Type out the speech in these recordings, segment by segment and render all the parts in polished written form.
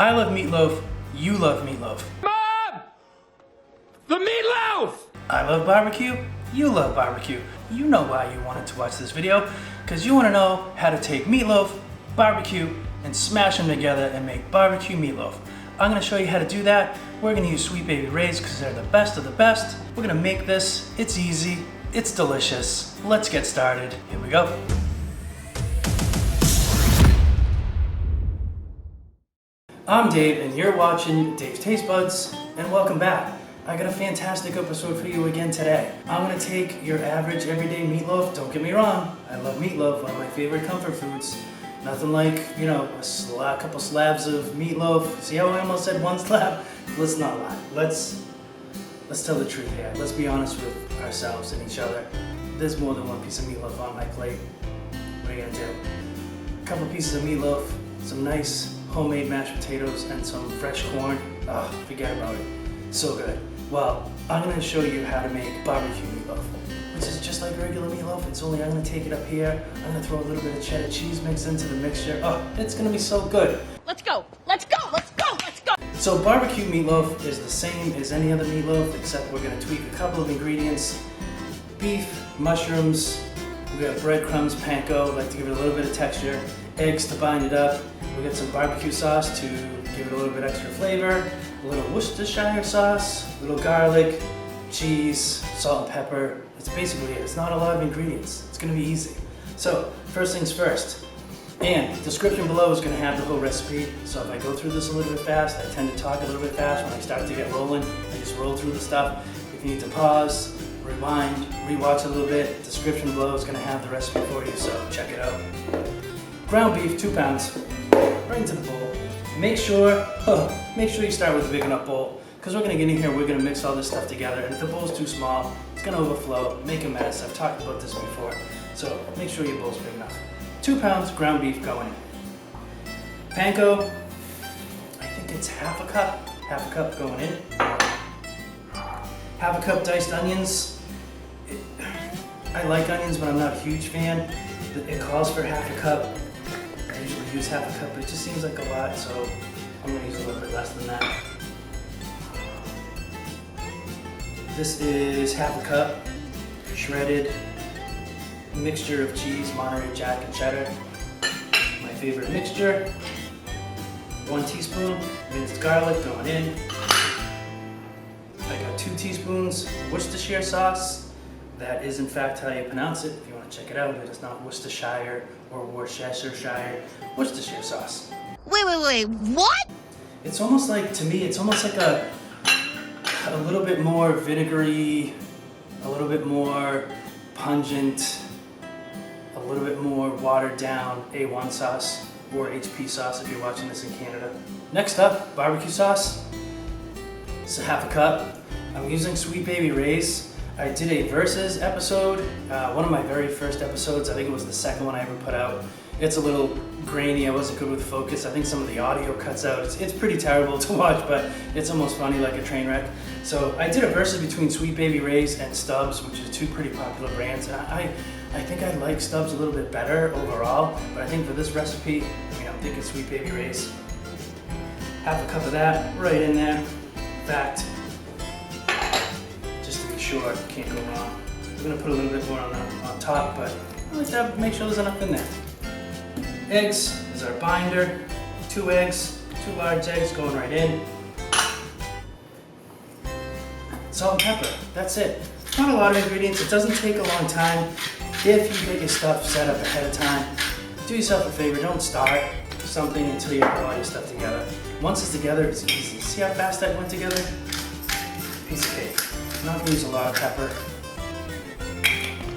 I love meatloaf, you love meatloaf. Mom! The meatloaf! I love barbecue, you love barbecue. You know why you wanted to watch this video, because you want to know how to take meatloaf, barbecue, and smash them together and make barbecue meatloaf. I'm going to show you how to do that. We're going to use Sweet Baby Ray's because they're the best of the best. We're going to make this. It's easy. It's delicious. Let's get started. Here we go. I'm Dave and you're watching Dave's Taste Buds, and welcome back. I got a fantastic episode for you again today. I'm going to take your average everyday meatloaf. Don't get me wrong, I love meatloaf, one of my favorite comfort foods. Nothing like, you know, a couple slabs of meatloaf. See how I almost said one slab? Let's not lie. Let's tell the truth here. Let's be honest with ourselves and each other. There's more than one piece of meatloaf on my plate. What are you gonna do? A couple pieces of meatloaf, some nice homemade mashed potatoes, and some fresh corn. Oh, forget about it. So good. Well, I'm gonna show you how to make barbecue meatloaf, which is just like regular meatloaf. It's only I'm gonna take it up here. I'm gonna throw a little bit of cheddar cheese mix into the mixture. Oh, it's gonna be so good. Let's go, let's go, let's go, let's go. So barbecue meatloaf is the same as any other meatloaf, except we're gonna tweak a couple of ingredients. Beef, mushrooms, we got breadcrumbs, panko, like to give it a little bit of texture, eggs to bind it up. We got some barbecue sauce to give it a little bit extra flavor, a little Worcestershire sauce, a little garlic, cheese, salt and pepper. It's basically it. It's not a lot of ingredients. It's gonna be easy. So first things first, and description below is gonna have the whole recipe. So if I go through this a little bit fast, I tend to talk a little bit fast. When I start to get rolling, I just roll through the stuff. If you need to pause, rewind, rewatch a little bit, description below is gonna have the recipe for you, so check it out. Ground beef, 2 pounds, right into the bowl. Make sure you start with a big enough bowl, because we're gonna get in here, we're gonna mix all this stuff together, and if the bowl's too small, it's gonna overflow, make a mess. I've talked about this before, so make sure your bowl's big enough. 2 pounds ground beef going in. Panko, I think it's half a cup going in. Half a cup diced onions. I like onions, but I'm not a huge fan. It calls for half a cup. I usually use half a cup, but it just seems like a lot, so I'm gonna use a little bit less than that. This is half a cup shredded mixture of cheese, Monterey Jack and cheddar. My favorite mixture. 1 teaspoon minced garlic going in. I got 2 teaspoons Worcestershire sauce. That is in fact how you pronounce it. If you want to check it out, it is not Worcestershire or Worcestershire. Worcestershire sauce. Wait, what? It's almost like, to me, it's almost like a little bit more vinegary, a little bit more pungent, a little bit more watered down A1 sauce or HP sauce if you're watching this in Canada. Next up, barbecue sauce. It's a half a cup. I'm using Sweet Baby Ray's. I did a Versus episode, one of my very first episodes. I think it was the second one I ever put out. It's a little grainy, I wasn't good with focus. I think some of the audio cuts out. It's pretty terrible to watch, but it's almost funny, like a train wreck. So I did a Versus between Sweet Baby Ray's and Stubbs, which is 2 pretty popular brands. And I think I like Stubbs a little bit better overall, but I think for this recipe, I'm thinking Sweet Baby Ray's. Half a cup of that right in there. In fact, just to be sure, can't go wrong. We're gonna put a little bit more on top, but I like to make sure there's enough in there. Eggs is our binder. 2 eggs, 2 large eggs going right in. Salt and pepper, that's it. Not a lot of ingredients, it doesn't take a long time. If you get your stuff set up ahead of time, do yourself a favor, don't start something until you have all your stuff together. Once it's together, it's easy. See how fast that went together? Piece of cake. I'm not gonna use a lot of pepper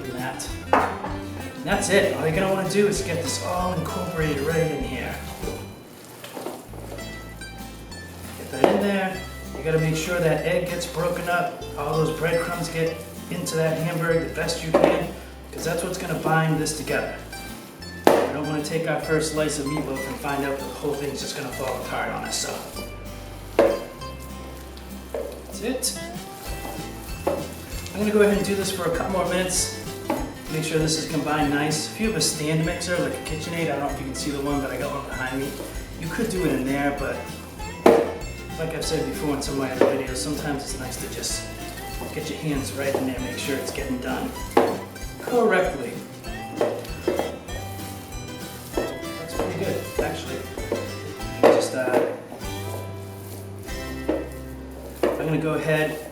in that. And that's it. All you're gonna wanna do is get this all incorporated right in here. Get that in there. You gotta make sure that egg gets broken up, all those breadcrumbs get into that hamburger the best you can, because that's what's gonna bind this together. We don't wanna take our first slice of meatloaf and find out that the whole thing's just gonna fall apart on us, so. That's it. I'm gonna go ahead and do this for a couple more minutes. Make sure this is combined nice. If you have a stand mixer, like a KitchenAid, I don't know if you can see the one, but I got one behind me. You could do it in there, but like I've said before in some of my other videos, sometimes it's nice to just get your hands right in there, make sure it's getting done correctly. That's pretty good, actually. Just, I'm gonna go ahead,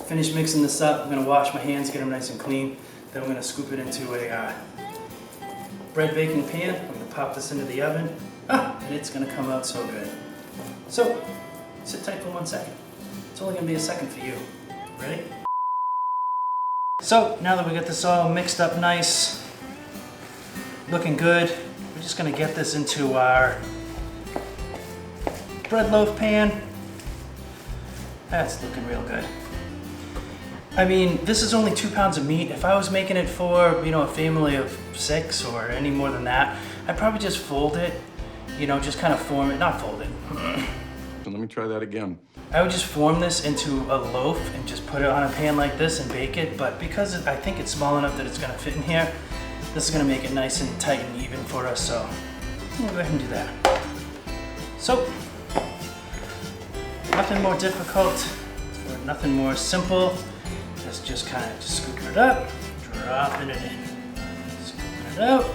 finish mixing this up. I'm gonna wash my hands, get them nice and clean. Then I'm gonna scoop it into a bread baking pan. I'm gonna pop this into the oven, and it's gonna come out so good. So, sit tight for 1 second. It's only gonna be a second for you. Ready? So, now that we got this all mixed up nice, looking good, we're just gonna get this into our bread loaf pan. That's looking real good. I mean, this is only 2 pounds of meat. If I was making it for, you know, a family of 6 or any more than that, I'd probably just fold it, you know, just kind of form it, not fold it. Let me try that again. I would just form this into a loaf and just put it on a pan like this and bake it, but because I think it's small enough that it's gonna fit in here, this is gonna make it nice and tight and even for us, so we'll go ahead and do that. So, nothing more difficult, or nothing more simple. Just kind of scooping it up, dropping it in. Scooping it out,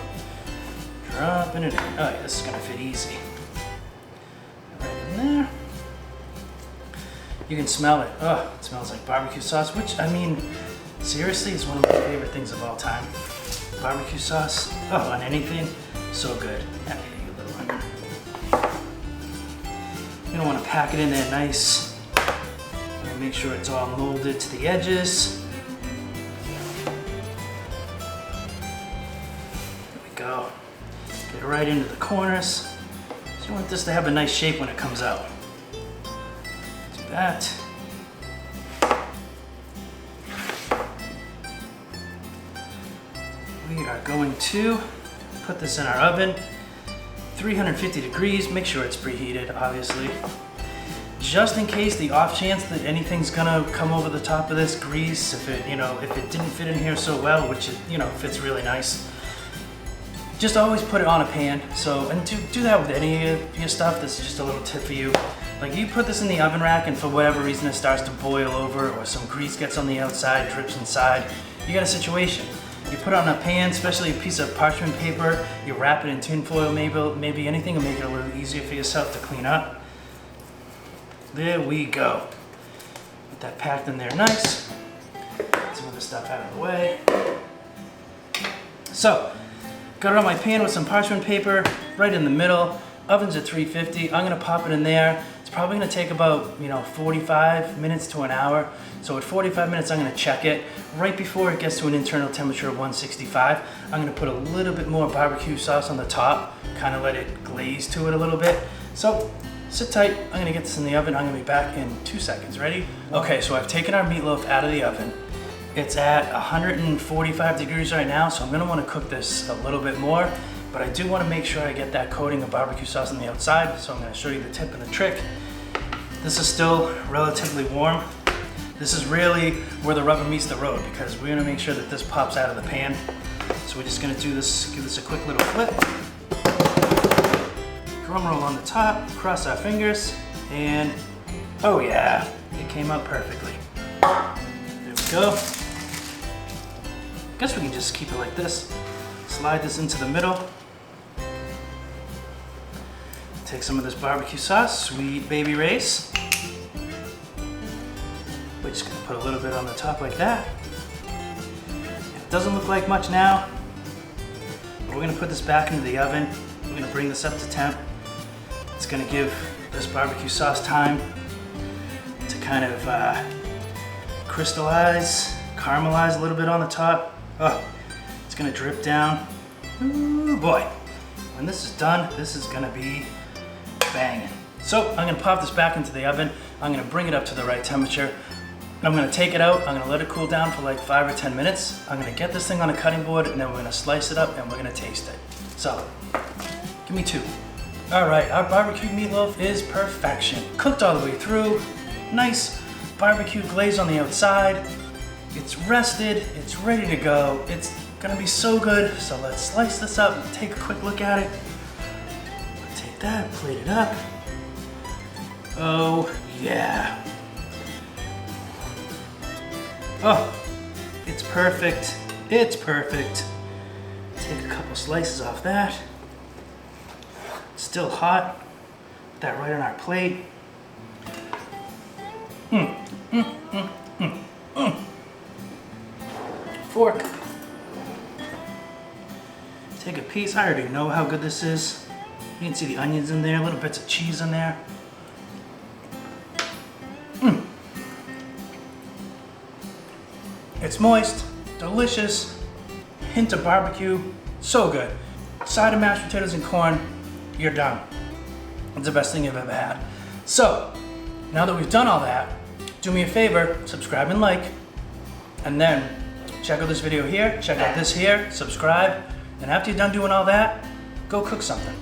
dropping it in. Oh yeah, this is gonna fit easy. Right in there. You can smell it. Oh, it smells like barbecue sauce, which, I mean, seriously, is one of my favorite things of all time. Barbecue sauce, oh, on anything, so good. Yeah, you little one. You don't want to pack it in there nice. Make sure it's all molded to the edges. There we go. Get it right into the corners. So you want this to have a nice shape when it comes out. Do that. We are going to put this in our oven. 350 degrees, make sure it's preheated, obviously. Just in case, the off chance that anything's gonna come over the top of this grease, if it didn't fit in here so well, which it, you know, fits really nice. Just always put it on a pan. So, and do that with any of your stuff. This is just a little tip for you. Like, you put this in the oven rack and for whatever reason it starts to boil over or some grease gets on the outside, drips inside, you got a situation. You put it on a pan, especially a piece of parchment paper, you wrap it in tin foil, maybe anything will make it a little easier for yourself to clean up. There we go. Get that packed in there nice. Get some of the stuff out of the way. So, got it on my pan with some parchment paper, right in the middle. Oven's at 350. I'm gonna pop it in there. It's probably gonna take about, 45 minutes to an hour. So at 45 minutes, I'm gonna check it. Right before it gets to an internal temperature of 165, I'm gonna put a little bit more barbecue sauce on the top, kind of let it glaze to it a little bit. So, sit tight, I'm gonna get this in the oven. I'm gonna be back in 2 seconds, ready? Okay, so I've taken our meatloaf out of the oven. It's at 145 degrees right now, so I'm gonna wanna cook this a little bit more, but I do wanna make sure I get that coating of barbecue sauce on the outside, so I'm gonna show you the tip and the trick. This is still relatively warm. This is really where the rubber meets the road, because we're gonna make sure that this pops out of the pan. So we're just gonna give this a quick little flip. Drum roll on the top, cross our fingers, and oh yeah, it came out perfectly. There we go. Guess we can just keep it like this. Slide this into the middle. Take some of this barbecue sauce, Sweet Baby Ray's. We're just gonna put a little bit on the top like that. It doesn't look like much now, but we're gonna put this back into the oven. We're gonna bring this up to temp. It's gonna give this barbecue sauce time to kind of crystallize, caramelize a little bit on the top. Oh, it's gonna drip down. Ooh boy, when this is done, this is gonna be banging. So I'm gonna pop this back into the oven. I'm gonna bring it up to the right temperature. I'm gonna take it out, I'm gonna let it cool down for like 5 or 10 minutes. I'm gonna get this thing on a cutting board and then we're gonna slice it up and we're gonna taste it. So, give me 2. All right, our barbecue meatloaf is perfection. Cooked all the way through, nice barbecue glaze on the outside. It's rested, it's ready to go. It's gonna be so good. So let's slice this up and take a quick look at it. Take that, plate it up. Oh, yeah. Oh, it's perfect. It's perfect. Take a couple slices off that. Still hot. Put that right on our plate. Fork. Take a piece. I already know how good this is. You can see the onions in there, little bits of cheese in there. It's moist, delicious, hint of barbecue, so good. Side of mashed potatoes and corn, you're done. It's the best thing you've ever had. So, now that we've done all that, do me a favor, subscribe and like, and then check out this video here, check out this here, subscribe, and after you're done doing all that, go cook something.